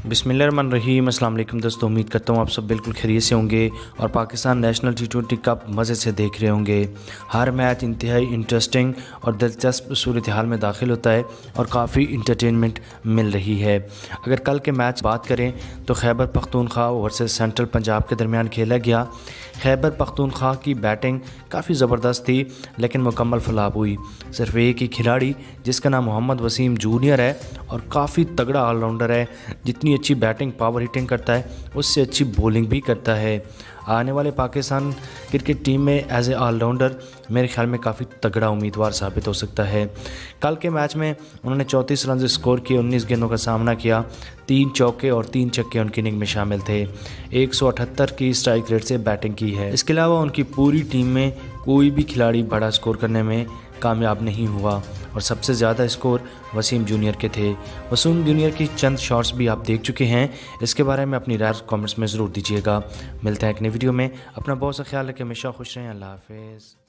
बिस्मिल्लाहिर्रहमानिर्रहीम। अस्सलाम वालेकुम दोस्तों, उम्मीद करता हूँ आप सब बिल्कुल खैरियत से होंगे और पाकिस्तान नेशनल T20 कप मज़े से देख रहे होंगे। हर मैच इंतहाई इंटरेस्टिंग और दिलचस्प सूरत हाल में दाखिल होता है और काफ़ी इंटरटेनमेंट मिल रही है। अगर कल के मैच बात करें तो खैबर पख्तूनख्वा वर्सेस सेंट्रल पंजाब के दरमियान खेला गया। खैबर पख्तूनख्वा की बैटिंग काफ़ी ज़बरदस्त थी लेकिन मुकम्मल फलाप हुई। सिर्फ एक ही खिलाड़ी जिसका नाम मोहम्मद वसीम जूनियर है और काफ़ी तगड़ा ऑलराउंडर है, जितनी अच्छी बैटिंग पावर हिटिंग करता है उससे अच्छी बॉलिंग भी करता है। आने वाले पाकिस्तान क्रिकेट टीम में एज ए ऑलराउंडर मेरे ख्याल में काफ़ी तगड़ा उम्मीदवार साबित हो सकता है। कल के मैच में उन्होंने 34 रन स्कोर किए, 19 गेंदों का सामना किया, 3 चौके और 3 छक्के उनकी इनिंग में शामिल थे। 178 की स्ट्राइक रेट से बैटिंग की है। इसके अलावा उनकी पूरी टीम में कोई भी खिलाड़ी बड़ा स्कोर करने में कामयाब नहीं हुआ और सबसे ज़्यादा स्कोर वसीम जूनियर के थे। वसीम जूनियर की चंद शॉट्स भी आप देख चुके हैं, इसके बारे में अपनी राय कमेंट्स में ज़रूर दीजिएगा। मिलते हैं एक नई वीडियो में। अपना बहुत सा ख्याल रखें, हमेशा खुश रहें। अल्लाह हाफ़िज़।